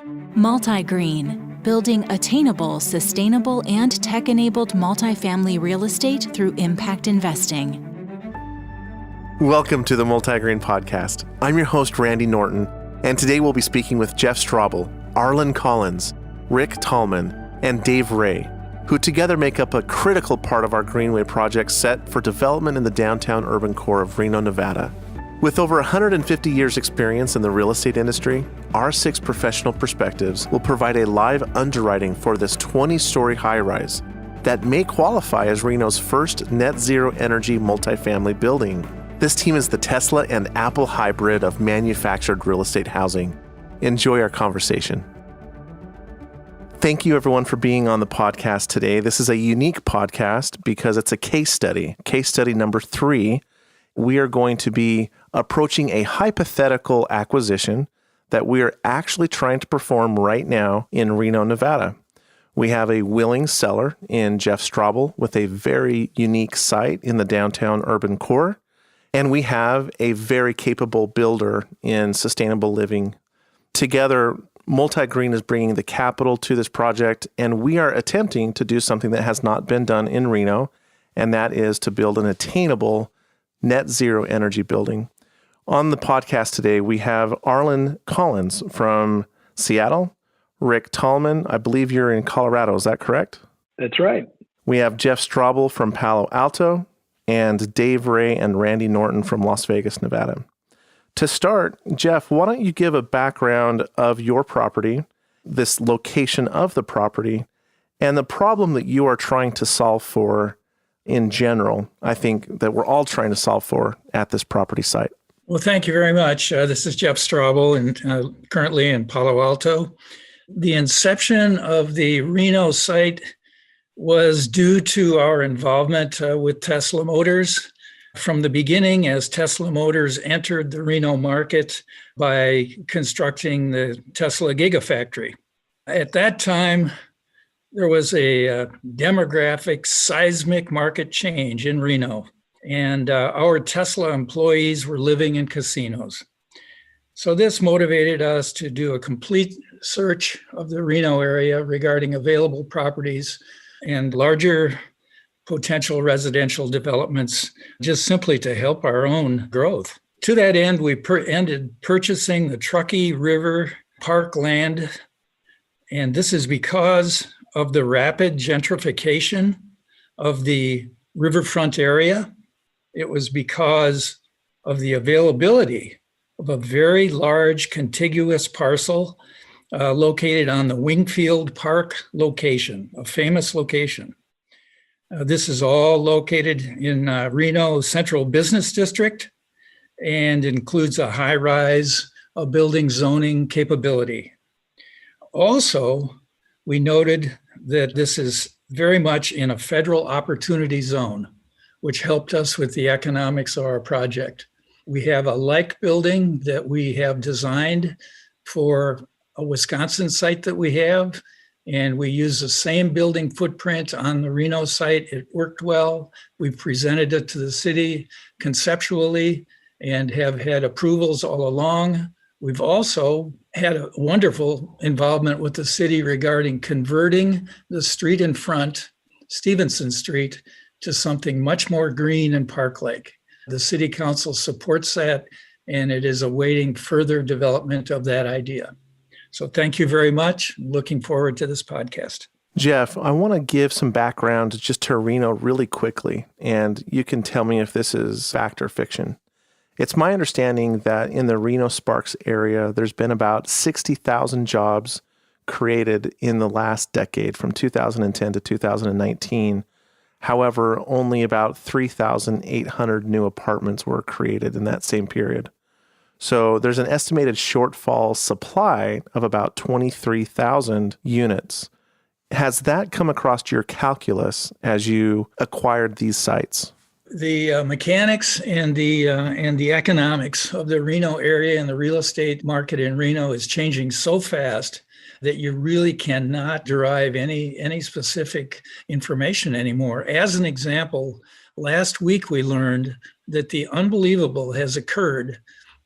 MultiGreen, building attainable, sustainable, and tech-enabled multifamily real estate through impact investing. Welcome to the MultiGreen podcast. I'm your host, Randy Norton, and today we'll be speaking with Jeff Straubel, Arlan Collins, Rick Tallman, and Dave Ray, who together make up a critical part of our Greenway Project set for development in the downtown urban core of Reno, Nevada. With over 150 years experience in the real estate industry, our 6 professional perspectives will provide a live underwriting for this 20-story high-rise that may qualify as Reno's first net zero energy multifamily building. This team is the Tesla and Apple hybrid of manufactured real estate housing. Enjoy our conversation. Thank you everyone for being on the podcast today. This is a unique podcast because it's a case study number 3. We are going to be approaching a hypothetical acquisition that we are actually trying to perform right now in Reno, Nevada. We have a willing seller in Jeff Straubel with a very unique site in the downtown urban core, and we have a very capable builder in sustainable living. Together, MultiGreen is bringing the capital to this project, and we are attempting to do something that has not been done in Reno, and that is to build an attainable net zero energy building. On the podcast today, we have Arlan Collins from Seattle, Rick Tallman, I believe you're in Colorado, is that correct? That's right. We have Jeff Straubel from Palo Alto, and Dave Ray and Randy Norton from Las Vegas, Nevada. To start, Jeff, why don't you give a background of your property, this location of the property, and the problem that you are trying to solve for in general, I think that we're all trying to solve for at this property site. Well, thank you very much. This is Jeff Straubel, and currently in Palo Alto. The inception of the Reno site was due to our involvement with Tesla Motors. From the beginning, as Tesla Motors entered the Reno market by constructing the Tesla Gigafactory. At that time, there was a demographic seismic market change in Reno, and our Tesla employees were living in casinos. So this motivated us to do a complete search of the Reno area regarding available properties and larger potential residential developments, just simply to help our own growth. To that end, we ended purchasing the Truckee River Park land, and this is because of the rapid gentrification of the riverfront area. It was because of the availability of a very large contiguous parcel located on the Wingfield Park location, a famous location. This is all located in Reno Central Business District and includes a high-rise building zoning capability. Also, we noted that this is very much in a federal opportunity zone, which helped us with the economics of our project. We have a like building that we have designed for a Wisconsin site that we have, and we use the same building footprint on the Reno site. It worked well. We've presented it to the city conceptually and have had approvals all along. We've also had a wonderful involvement with the city regarding converting the street in front, Stevenson Street, to something much more green in Park Lake. The city council supports that, and it is awaiting further development of that idea. So thank you very much. Looking forward to this podcast. Jeff, I want to give some background just to Reno really quickly, and you can tell me if this is fact or fiction. It's my understanding that in the Reno-Sparks area, there's been about 60,000 jobs created in the last decade, from 2010 to 2019. However, only about 3,800 new apartments were created in that same period. So there's an estimated shortfall supply of about 23,000 units. Has that come across your calculus as you acquired these sites? The mechanics and the economics of the Reno area and the real estate market in Reno is changing so fast that you really cannot derive any specific information anymore. As an example, last week we learned that the unbelievable has occurred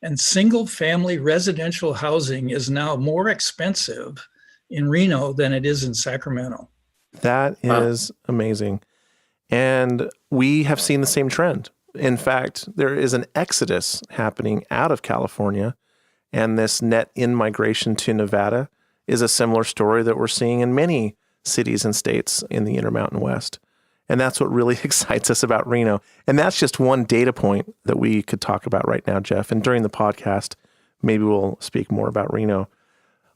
And single family residential housing is now more expensive in Reno than it is in Sacramento. That is amazing. And we have seen the same trend. In fact, there is an exodus happening out of California, and this net in-migration to Nevada is a similar story that we're seeing in many cities and states in the Intermountain West. And that's what really excites us about Reno. And that's just one data point that we could talk about right now, Jeff. And during the podcast, maybe we'll speak more about Reno.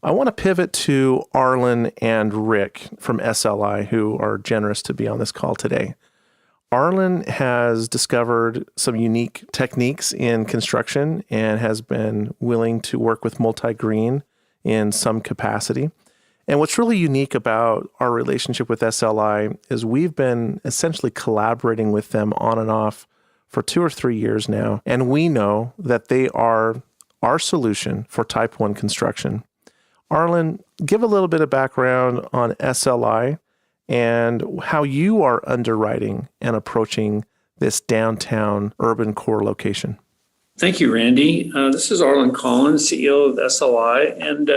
I want to pivot to Arlan and Rick from SLI, who are generous to be on this call today. Arlan has discovered some unique techniques in construction and has been willing to work with MultiGreen in some capacity. And what's really unique about our relationship with SLI is we've been essentially collaborating with them on and off for 2 or 3 years now. And we know that they are our solution for type 1 construction. Arlan, give a little bit of background on SLI and how you are underwriting and approaching this downtown urban core location. Thank you, Randy. This is Arlan Collins, CEO of SLI, and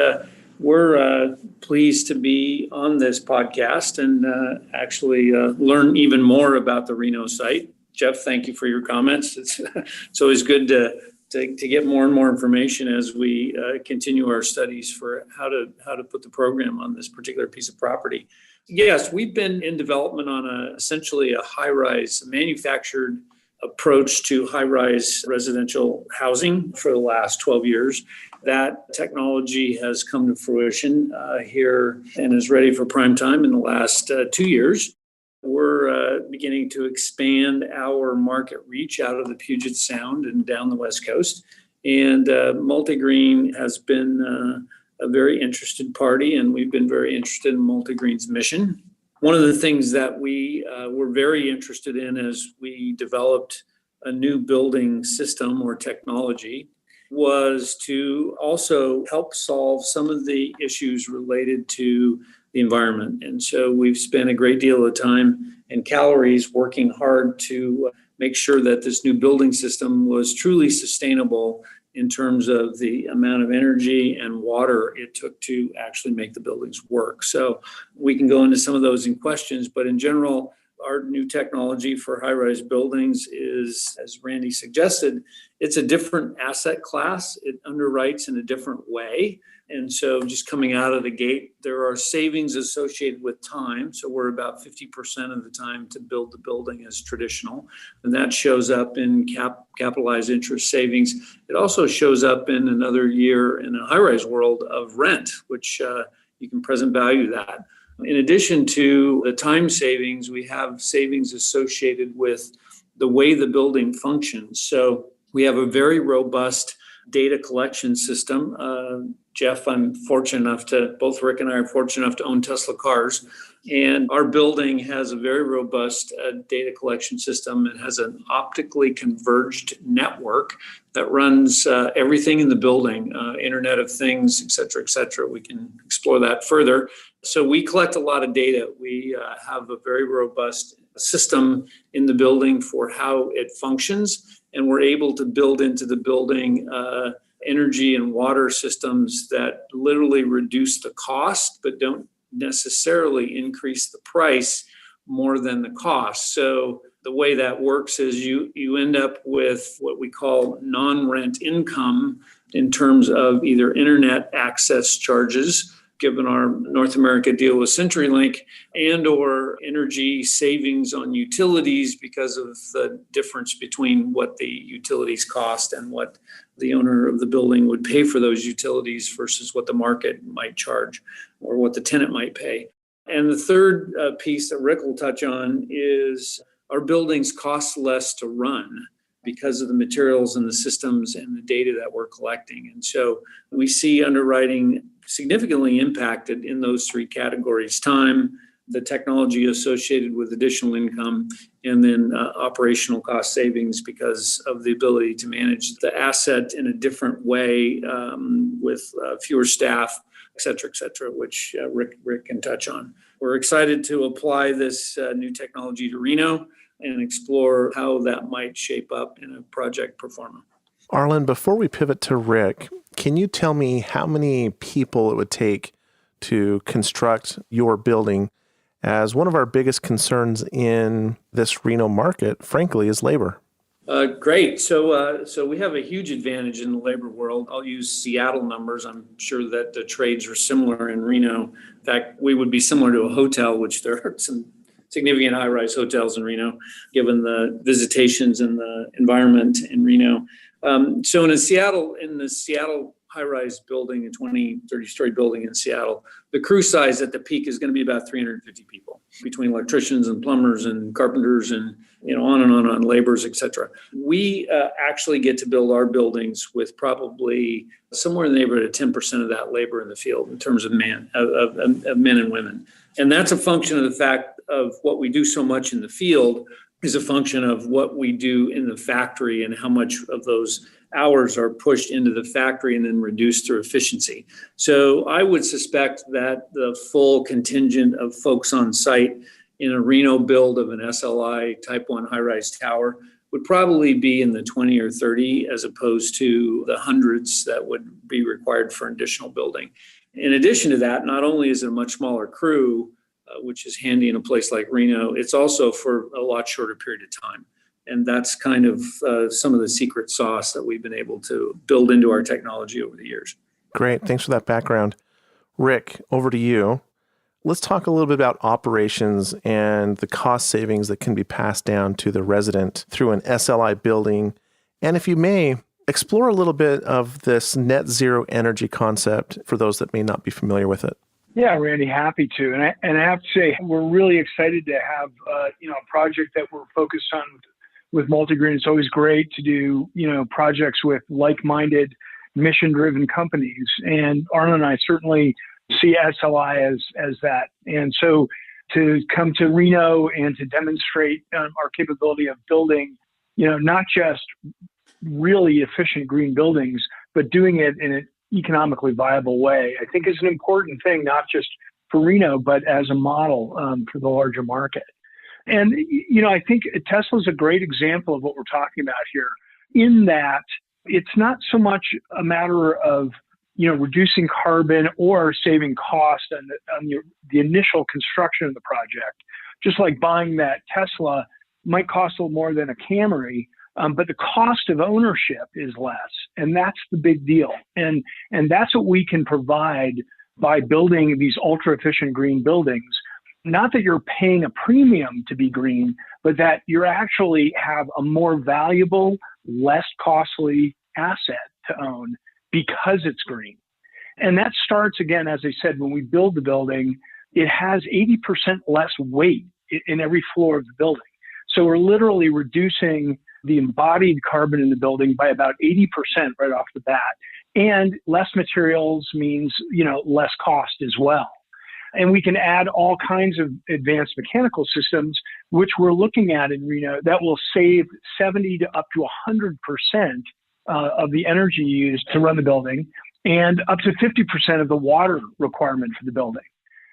we're pleased to be on this podcast and actually learn even more about the Reno site. Jeff, thank you for your comments. It's always good to get more and more information as we continue our studies for how to put the program on this particular piece of property. Yes, we've been in development on essentially a high-rise manufactured approach to high-rise residential housing for the last 12 years. That technology has come to fruition here and is ready for prime time in the last 2 years. We're beginning to expand our market reach out of the Puget Sound and down the West Coast. And MultiGreen has been a very interested party, and we've been very interested in MultiGreen's mission. One of the things that we were very interested in as we developed a new building system or technology was to also help solve some of the issues related to the environment. And so we've spent a great deal of time and calories working hard to make sure that this new building system was truly sustainable in terms of the amount of energy and water it took to actually make the buildings work. So we can go into some of those in questions, but in general, our new technology for high-rise buildings is, as Randy suggested, it's a different asset class. It underwrites in a different way. And so just coming out of the gate, there are savings associated with time. So we're about 50% of the time to build the building as traditional. And that shows up in capitalized interest savings. It also shows up in another year in a high-rise world of rent, which you can present value that. In addition to the time savings, we have savings associated with the way the building functions. So we have a very robust data collection system. Jeff, both Rick and I are fortunate enough to own Tesla cars. And our building has a very robust data collection system. It has an optically converged network that runs everything in the building, Internet of Things, et cetera, et cetera. We can explore that further. So we collect a lot of data. We have a very robust system in the building for how it functions. And we're able to build into the building energy and water systems that literally reduce the cost, but don't necessarily increase the price more than the cost. So the way that works is you end up with what we call non-rent income in terms of either internet access charges, given our North America deal with CenturyLink, and or energy savings on utilities because of the difference between what the utilities cost and what the owner of the building would pay for those utilities versus what the market might charge or what the tenant might pay. And the third piece that Rick will touch on is our buildings cost less to run because of the materials and the systems and the data that we're collecting. And so we see underwriting significantly impacted in those three categories: time, the technology associated with additional income, and then operational cost savings because of the ability to manage the asset in a different way with fewer staff, et cetera, which Rick can touch on. We're excited to apply this new technology to Reno and explore how that might shape up in a project pro forma. Arlan, before we pivot to Rick, can you tell me how many people it would take to construct your building? As one of our biggest concerns in this Reno market, frankly, is labor. Great. So we have a huge advantage in the labor world. I'll use Seattle numbers. I'm sure that the trades are similar in Reno. In fact, we would be similar to a hotel, which there are some significant high-rise hotels in Reno, given the visitations and the environment in Reno. So in the Seattle high-rise building, a 20, 30-story building in Seattle, the crew size at the peak is going to be about 350 people between electricians and plumbers and carpenters and on and on, laborers, et cetera. We actually get to build our buildings with probably somewhere in the neighborhood of 10% of that labor in the field in terms of men and women. And that's a function of the fact of what we do so much in the field is a function of what we do in the factory and how much of those hours are pushed into the factory and then reduced through efficiency. So I would suspect that the full contingent of folks on site in a Reno build of an SLI Type 1 high-rise tower would probably be in the 20 or 30 as opposed to the hundreds that would be required for an additional building. In addition to that, not only is it a much smaller crew, which is handy in a place like Reno, it's also for a lot shorter period of time. And that's kind of some of the secret sauce that we've been able to build into our technology over the years. Great. Thanks for that background. Rick, over to you. Let's talk a little bit about operations and the cost savings that can be passed down to the resident through an SLI building. And if you may, explore a little bit of this net zero energy concept for those that may not be familiar with it. Yeah, Randy, happy to. And I have to say, we're really excited to have a project that we're focused on with MultiGreen. It's always great to do projects with like-minded, mission-driven companies. And Arlan and I certainly see SLI as that. And so to come to Reno and to demonstrate our capability of building, not just really efficient green buildings, but doing it in an economically viable way, I think is an important thing, not just for Reno, but as a model for the larger market. And, I think Tesla's a great example of what we're talking about here, in that it's not so much a matter of, reducing carbon or saving cost on the initial construction of the project. Just like buying that Tesla might cost a little more than a Camry, but the cost of ownership is less. And that's the big deal. And that's what we can provide by building these ultra efficient green buildings. Not that you're paying a premium to be green, but that you actually have a more valuable, less costly asset to own because it's green. And that starts, again, as I said, when we build the building, it has 80% less weight in every floor of the building. So we're literally reducing the embodied carbon in the building by about 80% right off the bat. And less materials means, less cost as well. And we can add all kinds of advanced mechanical systems, which we're looking at in Reno, that will save 70 to up to 100% of the energy used to run the building, and up to 50% of the water requirement for the building.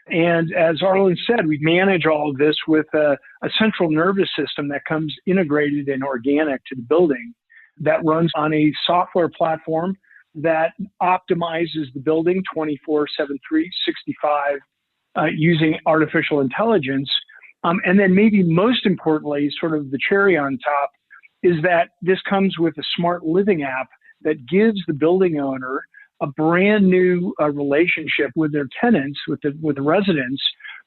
And as Arlan said, we manage all of this with a central nervous system that comes integrated and organic to the building that runs on a software platform that optimizes the building 24/7, 365 using artificial intelligence. And then maybe most importantly, sort of the cherry on top, is that this comes with a smart living app that gives the building owner a brand new relationship with their tenants, with the residents,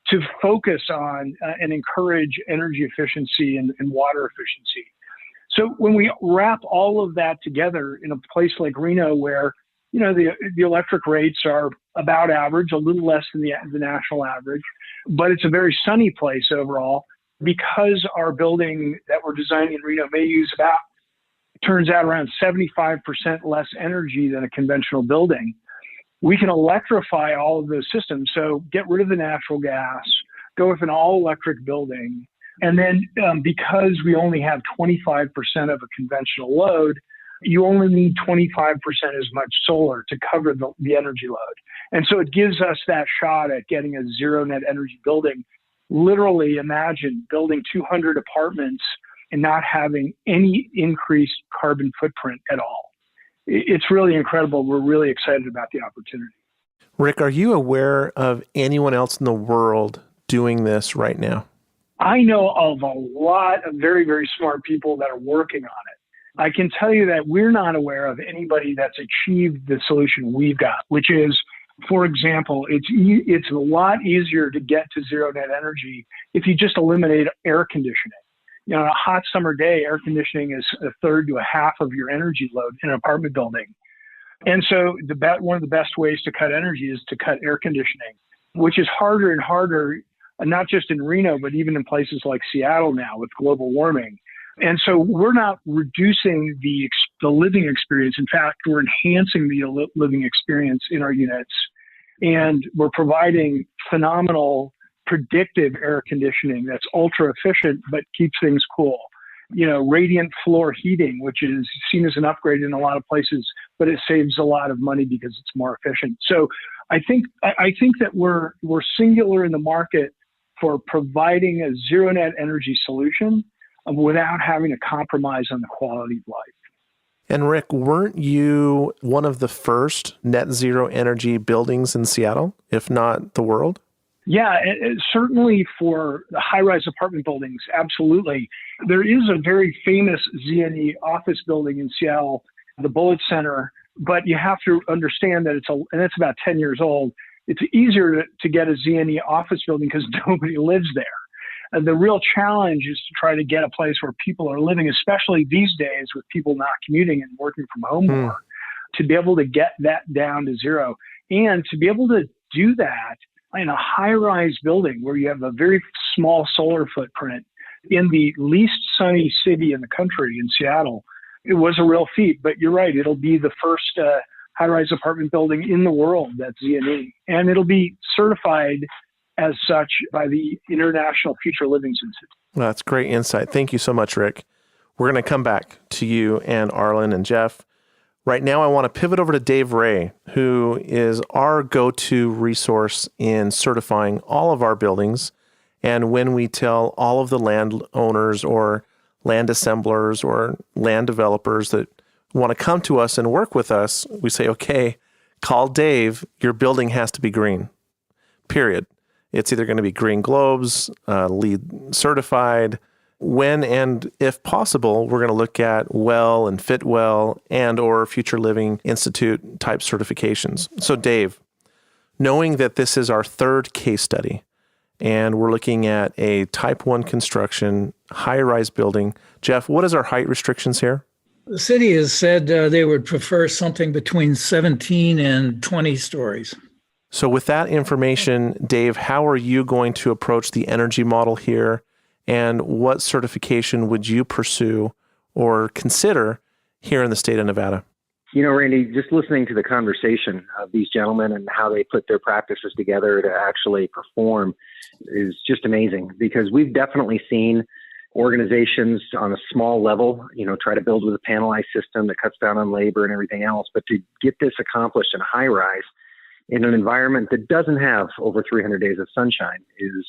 to focus on and encourage energy efficiency and water efficiency. So when we wrap all of that together in a place like Reno, where the electric rates are about average, a little less than the national average, but it's a very sunny place overall, because our building that we're designing in Reno may use turns out around 75% less energy than a conventional building. We can electrify all of those systems. So get rid of the natural gas, go with an all-electric building. And then because we only have 25% of a conventional load, you only need 25% as much solar to cover the energy load. And so it gives us that shot at getting a zero net energy building. Literally imagine building 200 apartments and not having any increased carbon footprint at all. it's really incredible. We're really excited about the opportunity. Rick, are you aware of anyone else in the world doing this right now? I know of a lot of very, very smart people that are working on it. I can tell you that we're not aware of anybody that's achieved the solution we've got, which is, for example, it's a lot easier to get to zero net energy if you just eliminate air conditioning. On a hot summer day, air conditioning is a third to a half of your energy load in an apartment building. And so one of the best ways to cut energy is to cut air conditioning, which is harder and harder, not just in Reno, but even in places like Seattle now with global warming. And so we're not reducing the living experience. In fact, we're enhancing the living experience in our units. And we're providing phenomenal predictive air conditioning that's ultra efficient, but keeps things cool. Radiant floor heating, which is seen as an upgrade in a lot of places, but it saves a lot of money because it's more efficient. So I think that we're singular in the market for providing a zero net energy solution without having to compromise on the quality of life. And Rick, weren't you one of the first net zero energy buildings in Seattle, if not the world? Yeah, certainly for the high-rise apartment buildings, absolutely. There is a very famous Z&E office building in Seattle, the Bullitt Center, but you have to understand that it's about 10 years old. It's easier to get a Z&E office building because nobody lives there. And the real challenge is to try to get a place where people are living, especially these days with people not commuting and working from home more, to be able to get that down to zero. And to be able to do that in a high-rise building where you have a very small solar footprint in the least sunny city in the country, in Seattle, it was a real feat. But you're right, it'll be the first high-rise apartment building in the world that's Z&E. And it'll be certified as such by the International Future Living Institute. Well, that's great insight. Thank you so much, Rick. We're going to come back to you and Arlan and Jeff. Right now, I want to pivot over to Dave Ray, who is our go-to resource in certifying all of our buildings. And when we tell all of the landowners or land assemblers or land developers that want to come to us and work with us, we say, okay, call Dave. Your building has to be green, period. It's either going to be Green Globes, LEED certified. When and if possible, we're going to look at WELL and FitWell and or Future Living Institute type certifications. So Dave, knowing that this is our third case study and we're looking at a type 1 construction, high-rise building, Jeff, what is our height restrictions here? The city has said they would prefer something between 17 and 20 stories. So with that information, Dave, how are you going to approach the energy model here? And what certification would you pursue or consider here in the state of Nevada? Randy, just listening to the conversation of these gentlemen and how they put their practices together to actually perform is just amazing, because we've definitely seen organizations on a small level, try to build with a panelized system that cuts down on labor and everything else. But to get this accomplished in high rise in an environment that doesn't have over 300 days of sunshine is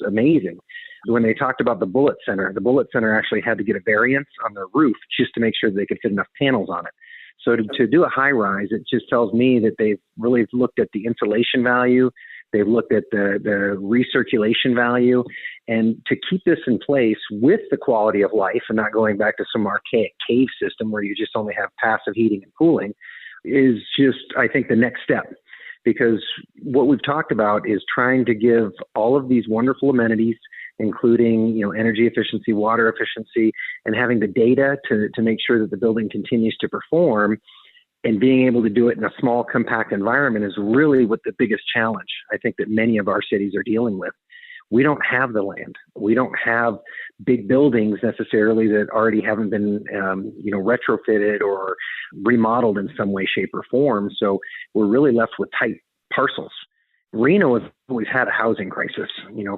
amazing. When they talked about the Bullitt Center actually had to get a variance on their roof just to make sure they could fit enough panels on it. So to do a high rise, it just tells me that they've really looked at the insulation value. They've looked at the recirculation value. And to keep this in place with the quality of life and not going back to some archaic cave system where you just only have passive heating and cooling is just, I think, the next step. Because what we've talked about is trying to give all of these wonderful amenities, including energy efficiency, water efficiency, and having the data to make sure that the building continues to perform, and being able to do it in a small, compact environment is really what the biggest challenge I think that many of our cities are dealing with. We don't have the land. We don't have big buildings necessarily that already haven't been, retrofitted or remodeled in some way, shape, or form. So we're really left with tight parcels. Reno has always had a housing crisis.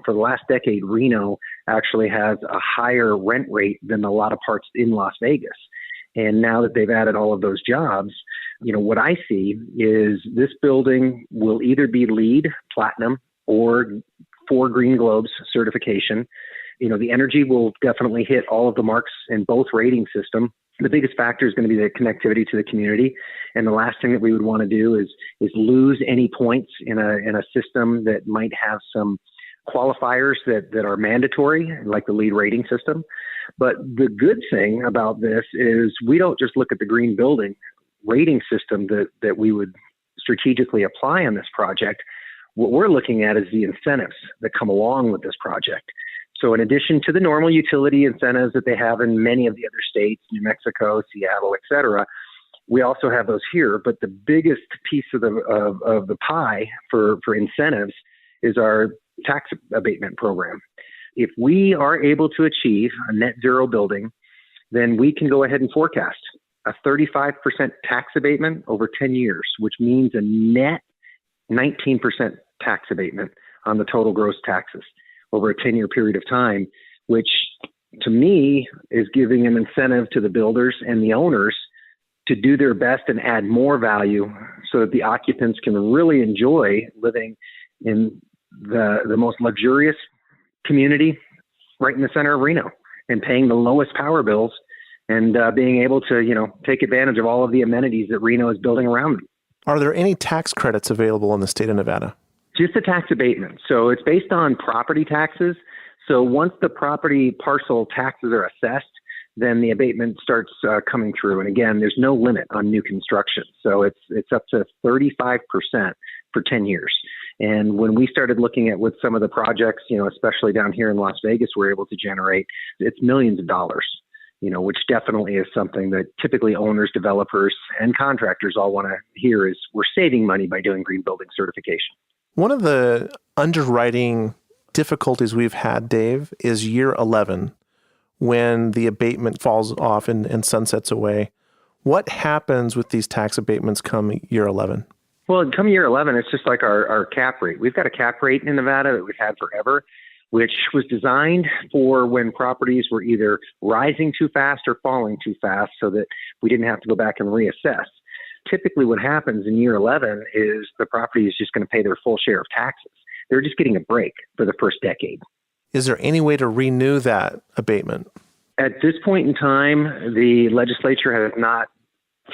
For the last decade, Reno actually has a higher rent rate than a lot of parts in Las Vegas. And now that they've added all of those jobs, what I see is this building will either be LEED, Platinum, or 4 Green Globes certification. The energy will definitely hit all of the marks in both rating system. The biggest factor is going to be the connectivity to the community. And the last thing that we would want to do is lose any points in a system that might have some qualifiers that are mandatory, like the LEED rating system. But the good thing about this is we don't just look at the green building rating system that we would strategically apply on this project. What we're looking at is the incentives that come along with this project. So in addition to the normal utility incentives that they have in many of the other states, New Mexico, Seattle, et cetera, we also have those here. But the biggest piece of the pie for incentives is our tax abatement program. If we are able to achieve a net zero building, then we can go ahead and forecast a 35% tax abatement over 10 years, which means a net 19% tax abatement on the total gross taxes over a 10-year period of time, which to me is giving an incentive to the builders and the owners to do their best and add more value so that the occupants can really enjoy living in the most luxurious community right in the center of Reno and paying the lowest power bills and being able to, take advantage of all of the amenities that Reno is building around them. Are there any tax credits available in the state of Nevada? Just the tax abatement. So it's based on property taxes. So once the property parcel taxes are assessed, then the abatement starts coming through. And again, there's no limit on new construction. So it's up to 35% for 10 years. And when we started looking at what some of the projects, especially down here in Las Vegas, we're able to generate, it's millions of dollars, which definitely is something that typically owners, developers, and contractors all want to hear is we're saving money by doing green building certification. One of the underwriting difficulties we've had, Dave, is year 11, when the abatement falls off and sunsets away. What happens with these tax abatements come year 11? Well, come year 11, it's just like our cap rate. We've got a cap rate in Nevada that we've had forever, which was designed for when properties were either rising too fast or falling too fast so that we didn't have to go back and reassess. Typically what happens in year 11 is the property is just going to pay their full share of taxes. They're just getting a break for the first decade. Is there any way to renew that abatement? At this point in time, the legislature has not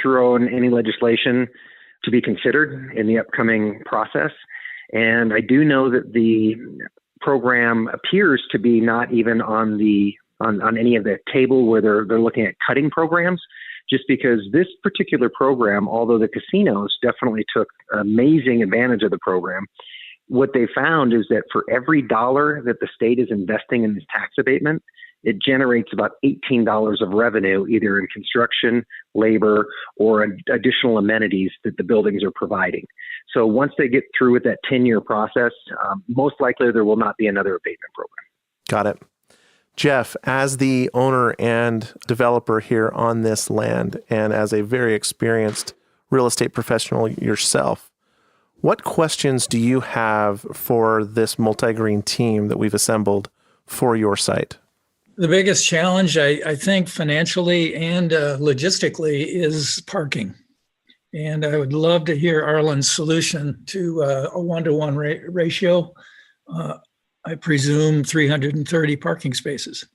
thrown any legislation to be considered in the upcoming process. And I do know that the program appears to be not even on any of the table where they're looking at cutting programs, just because this particular program, although the casinos definitely took amazing advantage of the program, what they found is that for every dollar that the state is investing in this tax abatement, it generates about $18 of revenue, either in construction, labor, or additional amenities that the buildings are providing. So once they get through with that 10-year process, most likely there will not be another abatement program. Got it. Jeff, as the owner and developer here on this land, and as a very experienced real estate professional yourself, what questions do you have for this MultiGreen team that we've assembled for your site? The biggest challenge, I think, financially and logistically is parking. And I would love to hear Arlan's solution to a 1-to-1 ratio. I presume 330 parking spaces.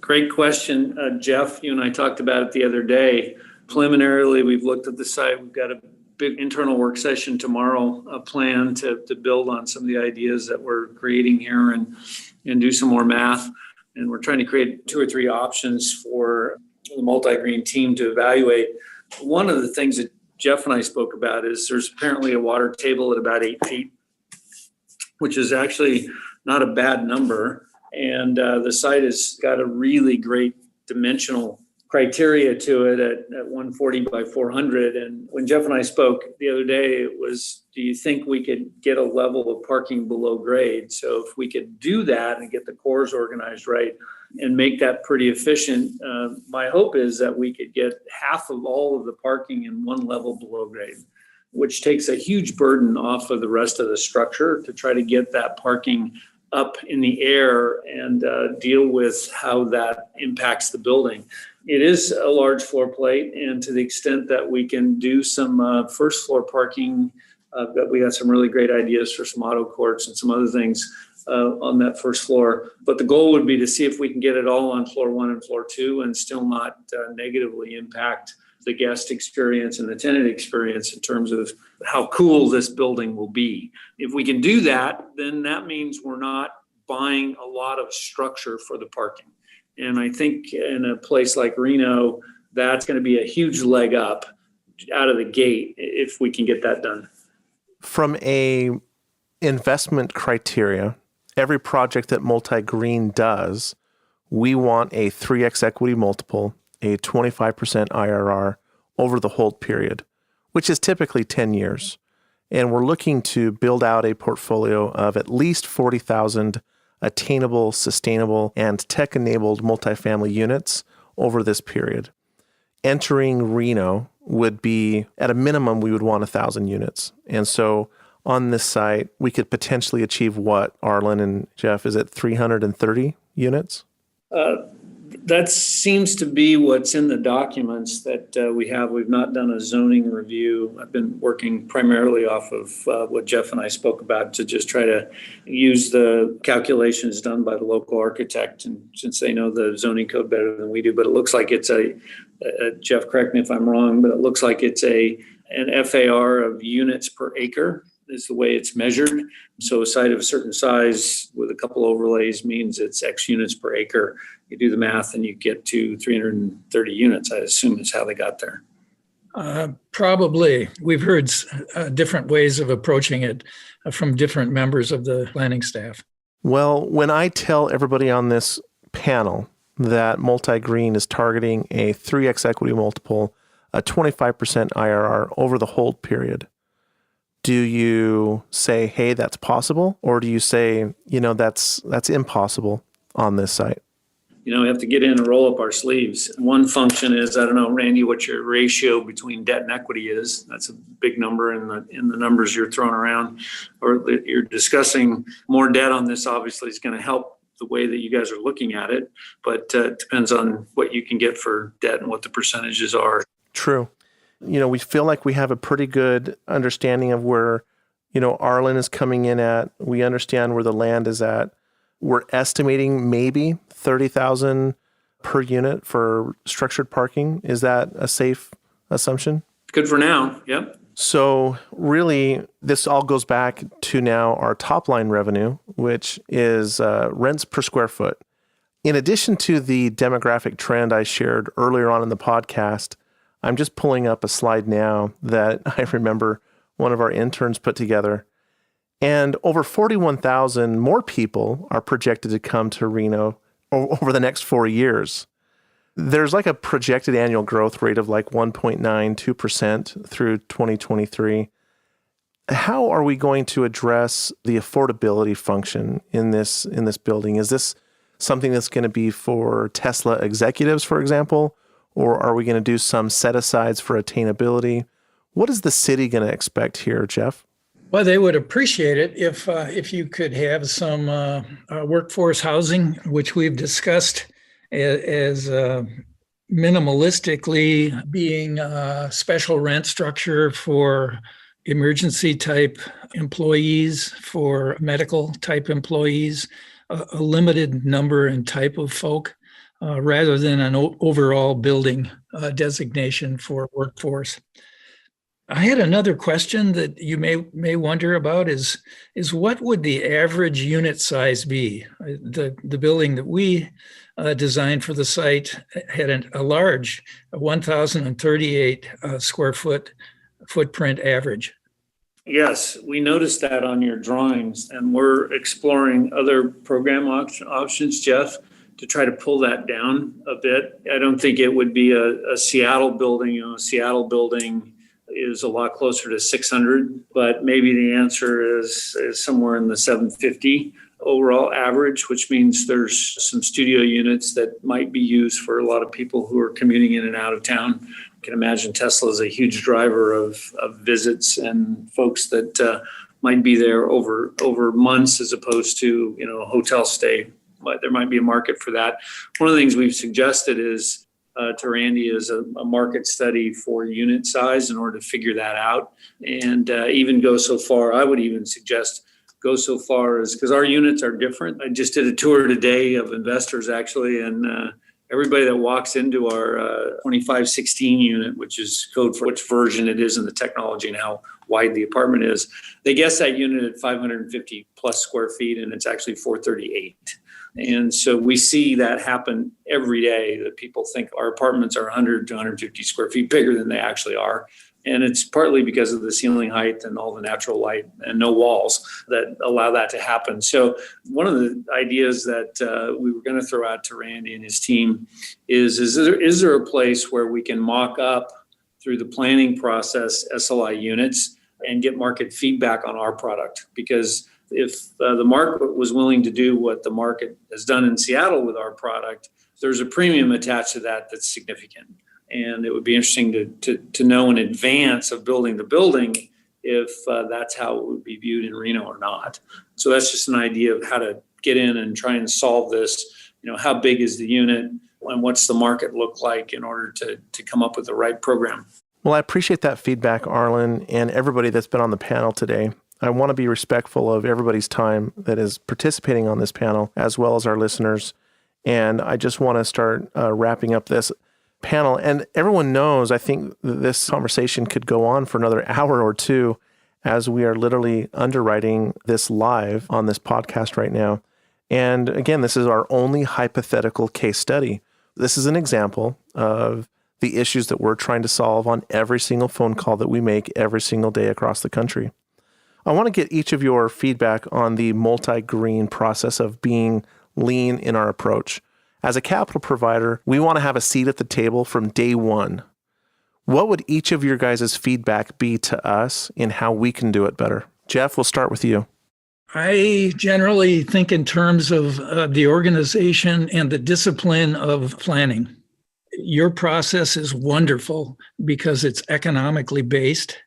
Great question, Jeff. You and I talked about it the other day. Preliminarily, we've looked at the site. We've got a big internal work session tomorrow, a plan to build on some of the ideas that we're creating here and do some more math. And we're trying to create 2 or 3 options for the MultiGreen team to evaluate. One of the things that Jeff and I spoke about is there's apparently a water table at about 8 feet, which is actually not a bad number. And the site has got a really great dimensional criteria to it at 140 by 400. And when Jeff and I spoke the other day, it was, do you think we could get a level of parking below grade? So if we could do that and get the cores organized right and make that pretty efficient, my hope is that we could get half of all of the parking in one level below grade, which takes a huge burden off of the rest of the structure to try to get that parking up in the air and deal with how that impacts the building. It is a large floor plate, and to the extent that we can do some first floor parking But we got some really great ideas for some auto courts and some other things on that first floor. But the goal would be to see if we can get it all on floor 1 and floor 2 and still not negatively impact the guest experience and the tenant experience in terms of how cool this building will be. If we can do that, then that means we're not buying a lot of structure for the parking. And I think in a place like Reno, that's going to be a huge leg up out of the gate if we can get that done. From a investment criteria, every project that MultiGreen does, we want a 3x equity multiple, a 25% IRR over the hold period, which is typically 10 years. And we're looking to build out a portfolio of at least 40,000 attainable, sustainable, and tech-enabled multifamily units over this period. Entering Reno would be, at a minimum, we would want 1,000 units. And so on this site, we could potentially achieve what, Arlan and Jeff, is it 330 units? That seems to be what's in the documents that we have. We've not done a zoning review. I've been working primarily off of what Jeff and I spoke about to just try to use the calculations done by the local architect, and since they know the zoning code better than we do. But it looks like it's Jeff, correct me if I'm wrong, but it looks like it's an FAR of units per acre is the way it's measured. So a site of a certain size with a couple overlays means it's X units per acre. You do the math and you get to 330 units, I assume is how they got there. Probably. We've heard different ways of approaching it from different members of the planning staff. Well, when I tell everybody on this panel that MultiGreen is targeting a 3x equity multiple, a 25% IRR over the hold period, do you say, hey, that's possible? Or do you say, that's impossible on this site? We have to get in and roll up our sleeves. One function is, I don't know, Randy, what your ratio between debt and equity is. That's a big number in the numbers you're throwing around, or that you're discussing. More debt on this obviously is going to help the way that you guys are looking at it, but it depends on what you can get for debt and what the percentages are. True. We feel like we have a pretty good understanding of where, Arlan is coming in at. We understand where the land is at. We're estimating maybe 30,000 per unit for structured parking. Is that a safe assumption? Good for now. Yep. So really, this all goes back to now our top line revenue, which is rents per square foot. In addition to the demographic trend I shared earlier on in the podcast, I'm just pulling up a slide now that I remember one of our interns put together. And over 41,000 more people are projected to come to Reno over the next 4 years. There's like a projected annual growth rate of like 1.92% through 2023. How are we going to address the affordability function in this building? Is this something that's going to be for Tesla executives, for example? Or are we going to do some set-asides for attainability? What is the city going to expect here, Jeff? Well, they would appreciate it if you could have some workforce housing, which we've discussed as minimalistically being a special rent structure for emergency type employees, for medical type employees, a limited number and type of folk, rather than an overall building designation for workforce. I had another question that you may wonder about is what would the average unit size be? The building that we designed for the site had a large 1,038 square foot footprint average. Yes, we noticed that on your drawings, and we're exploring other program options, Jeff, to try to pull that down a bit. I don't think it would be a Seattle building. A Seattle building is a lot closer to 600, but maybe the answer is somewhere in the 750 overall average, which means there's some studio units that might be used for a lot of people who are commuting in and out of town. You can imagine Tesla is a huge driver of visits and folks that might be there over months as opposed to a hotel stay. But there might be a market for that. One of the things we've suggested is to Randy is a market study for unit size in order to figure that out. And even go so far, I would even suggest go so far as, because our units are different. I just did a tour today of investors actually, and everybody that walks into our 2516 unit, which is code for which version it is in the technology and how wide the apartment is, they guess that unit at 550 plus square feet, and it's actually 438. And so we see that happen every day, that people think our apartments are 100 to 150 square feet bigger than they actually are. And it's partly because of the ceiling height and all the natural light and no walls that allow that to happen. So one of the ideas that we were going to throw out to Randy and his team is there a place where we can mock up through the planning process SLI units and get market feedback on our product? Because if the market was willing to do what the market has done in Seattle with our product, there's a premium attached to that that's significant. And it would be interesting to know in advance of building the building if that's how it would be viewed in Reno or not. So that's just an idea of how to get in and try and solve this. You know, how big is the unit and what's the market look like in order to come up with the right program. Well, I appreciate that feedback, Arlan, and everybody that's been on the panel today. I want to be respectful of everybody's time that is participating on this panel, as well as our listeners. And I just want to start wrapping up this panel. And everyone knows, I think this conversation could go on for another hour or two, as we are literally underwriting this live on this podcast right now. And again, this is our only hypothetical case study. This is an example of the issues that we're trying to solve on every single phone call that we make every single day across the country. I want to get each of your feedback on the MultiGreen process of being lean in our approach. As a capital provider, we want to have a seat at the table from day one. What would each of your guys' feedback be to us in how we can do it better? Jeff, we'll start with you. I generally think in terms of the organization and the discipline of planning. Your process is wonderful because it's economically based.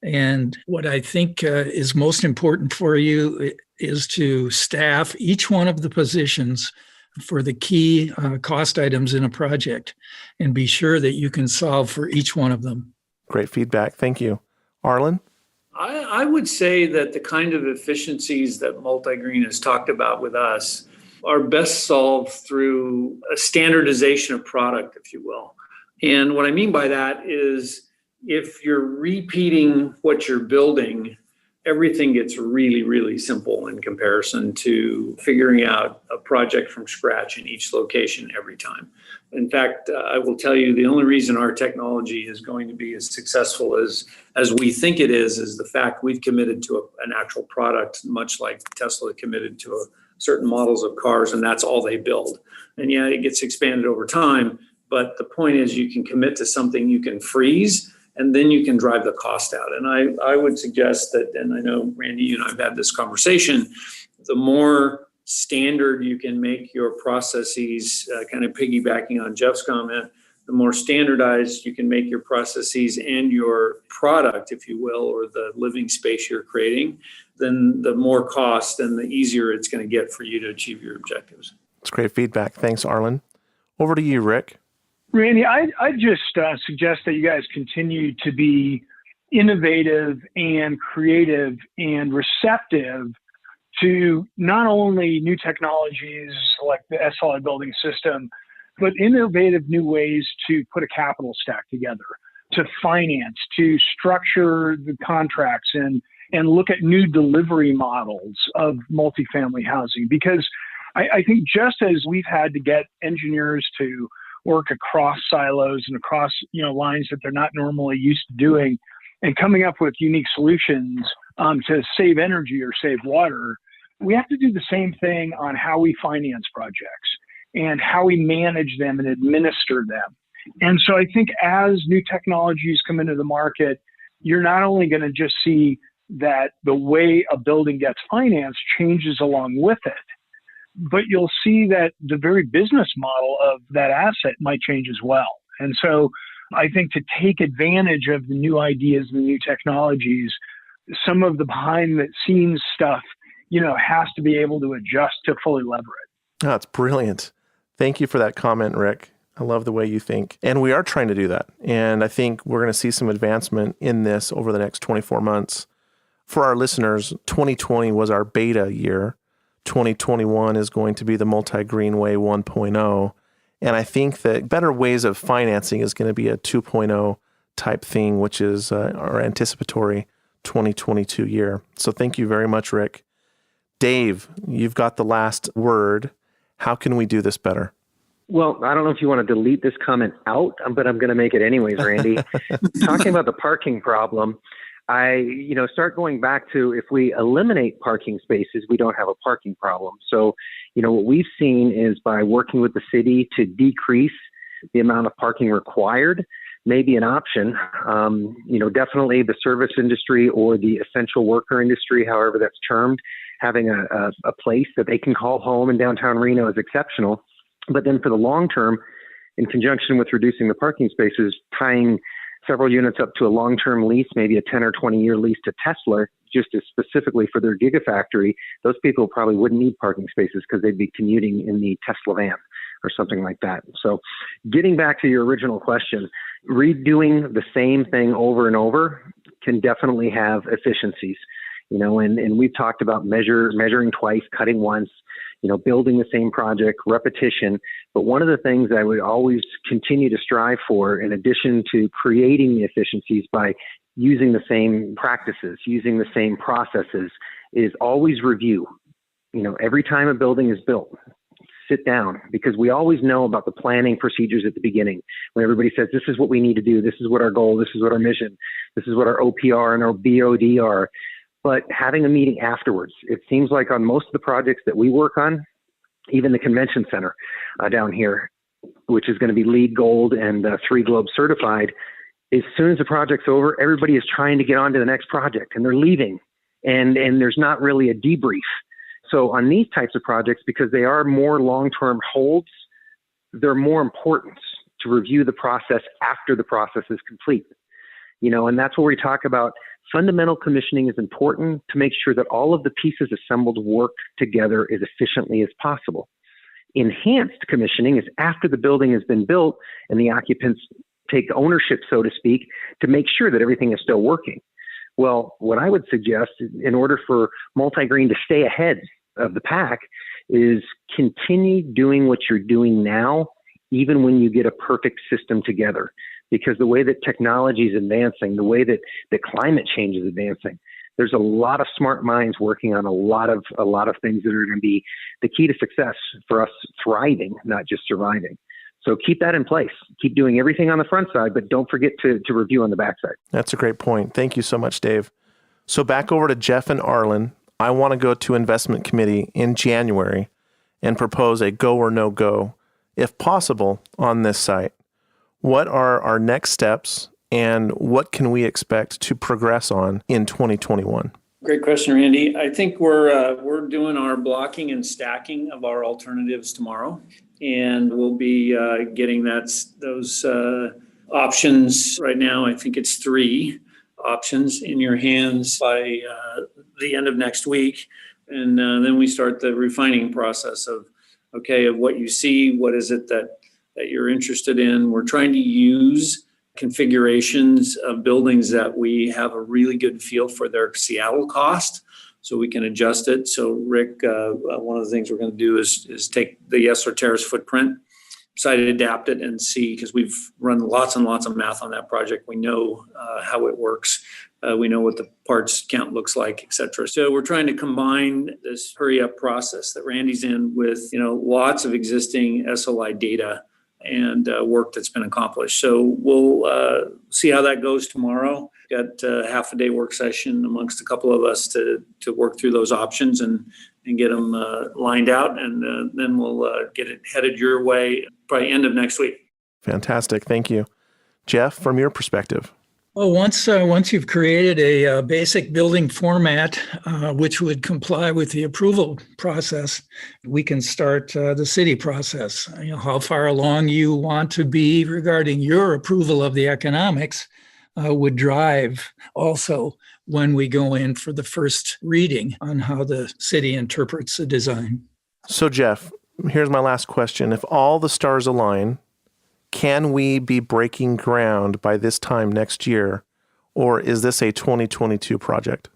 And what I think is most important for you is to staff each one of the positions for the key cost items in a project and be sure that you can solve for each one of them. Great feedback. Thank you. Arlan? I would say that the kind of efficiencies that MultiGreen has talked about with us are best solved through a standardization of product, if you will. And what I mean by that is if you're repeating what you're building, everything gets really, really simple in comparison to figuring out a project from scratch in each location every time. In fact, I will tell you the only reason our technology is going to be as successful as we think it is the fact we've committed to an actual product, much like Tesla committed to certain models of cars, and that's all they build. And yeah, it gets expanded over time, but the point is you can commit to something you can freeze, and then you can drive the cost out. And I would suggest that, and I know Randy, you and I've had this conversation, the more standard you can make your processes, kind of piggybacking on Jeff's comment, the more standardized you can make your processes and your product, if you will, or the living space you're creating, then the more cost and the easier it's going to get for you to achieve your objectives. That's great feedback. Thanks, Arlan. Over to you, Rick. Randy, I just suggest that you guys continue to be innovative and creative and receptive to not only new technologies like the SLI building system, but innovative new ways to put a capital stack together, to finance, to structure the contracts and look at new delivery models of multifamily housing. Because I think just as we've had to get engineers to work across silos and across lines that they're not normally used to doing, and coming up with unique solutions to save energy or save water, we have to do the same thing on how we finance projects and how we manage them and administer them. And so I think as new technologies come into the market, you're not only going to just see that the way a building gets financed changes along with it, but you'll see that the very business model of that asset might change as well. And so I think to take advantage of the new ideas and the new technologies, some of the behind the scenes stuff, has to be able to adjust to fully lever it. Oh, that's brilliant. Thank you for that comment, Rick. I love the way you think. And we are trying to do that. And I think we're going to see some advancement in this over the next 24 months. For our listeners, 2020 was our beta year. 2021 is going to be the MultiGreen way 1.0. And I think that better ways of financing is going to be a 2.0 type thing, which is our anticipatory 2022 year. So thank you very much, Rick. Dave, you've got the last word. How can we do this better? Well, I don't know if you want to delete this comment out, but I'm going to make it anyways, Randy. Talking about the parking problem, I start going back to if we eliminate parking spaces, we don't have a parking problem. So, what we've seen is by working with the city to decrease the amount of parking required, may be an option. Definitely the service industry or the essential worker industry, however that's termed, having a place that they can call home in downtown Reno is exceptional. But then for the long term, in conjunction with reducing the parking spaces, tying several units up to a long-term lease, maybe a 10 or 20-year lease to Tesla, just as specifically for their gigafactory, those people probably wouldn't need parking spaces because they'd be commuting in the Tesla van or something like that. So getting back to your original question, redoing the same thing over and over can definitely have efficiencies, and we've talked about measuring twice, cutting once, building the same project, repetition. But one of the things I would always continue to strive for, in addition to creating the efficiencies by using the same practices, using the same processes, is always review. Every time a building is built, sit down, because we always know about the planning procedures at the beginning when everybody says, this is what we need to do. This is what our goal, this is what our mission, this is what our OPR and our BOD are. But having a meeting afterwards, it seems like on most of the projects that we work on, even the convention center down here, which is going to be LEED Gold and 3 Globe certified, as soon as the project's over, everybody is trying to get on to the next project and they're leaving. And there's not really a debrief. So on these types of projects, because they are more long-term holds, they're more important to review the process after the process is complete. And that's where we talk about fundamental commissioning is important to make sure that all of the pieces assembled work together as efficiently as possible. Enhanced commissioning is after the building has been built and the occupants take ownership, so to speak, to make sure that everything is still working. Well, what I would suggest in order for MultiGreen to stay ahead of the pack is continue doing what you're doing now, even when you get a perfect system together. Because the way that technology is advancing, the way that the climate change is advancing, there's a lot of smart minds working on a lot of things that are going to be the key to success for us thriving, not just surviving. So keep that in place. Keep doing everything on the front side, but don't forget to review on the backside. That's a great point. Thank you so much, Dave. So back over to Jeff and Arlan. I want to go to investment committee in January and propose a go or no go, if possible, on this site. What are our next steps and what can we expect to progress on in 2021? Great question, Randy. I think we're doing our blocking and stacking of our alternatives tomorrow, and we'll be getting those options right now. I think it's 3 options in your hands by the end of next week, and then we start the refining process of what you see, what is it that you're interested in. We're trying to use configurations of buildings that we have a really good feel for their Seattle cost, so we can adjust it. So Rick, one of the things we're going to do is take the Yesler Terrace footprint, site adapt it, and see, because we've run lots and lots of math on that project. We know how it works. We know what the parts count looks like, et cetera. So we're trying to combine this hurry up process that Randy's in with, lots of existing SLI data and work that's been accomplished. So we'll see how that goes tomorrow. Got a half a day work session amongst a couple of us to work through those options and get them lined out. And then we'll get it headed your way probably end of next week. Fantastic. Thank you. Jeff, from your perspective. Well, once you've created a basic building format, which would comply with the approval process, we can start the city process. How far along you want to be regarding your approval of the economics would drive also when we go in for the first reading on how the city interprets the design. So Jeff, here's my last question. If all the stars align can we be breaking ground by this time next year, or is this a 2022 project?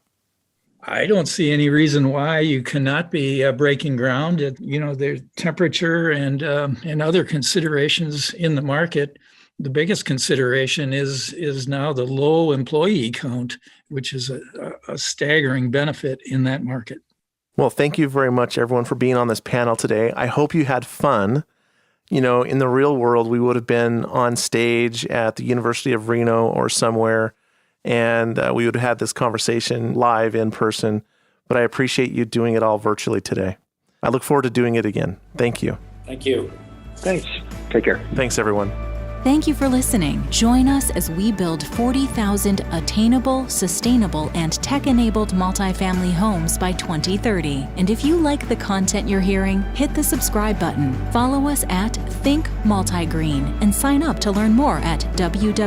I don't see any reason why you cannot be breaking ground. There's temperature and other considerations in the market. The biggest consideration is now the low employee count, which is a staggering benefit in that market. Well, thank you very much, everyone, for being on this panel today. I hope you had fun. In the real world, we would have been on stage at the University of Reno or somewhere, and we would have had this conversation live in person, but I appreciate you doing it all virtually today. I look forward to doing it again. Thank you. Thank you. Thanks. Take care. Thanks, everyone. Thank you for listening. Join us as we build 40,000 attainable, sustainable, and tech-enabled multifamily homes by 2030. And if you like the content you're hearing, hit the subscribe button. Follow us at Think MultiGreen and sign up to learn more at www.multi.green.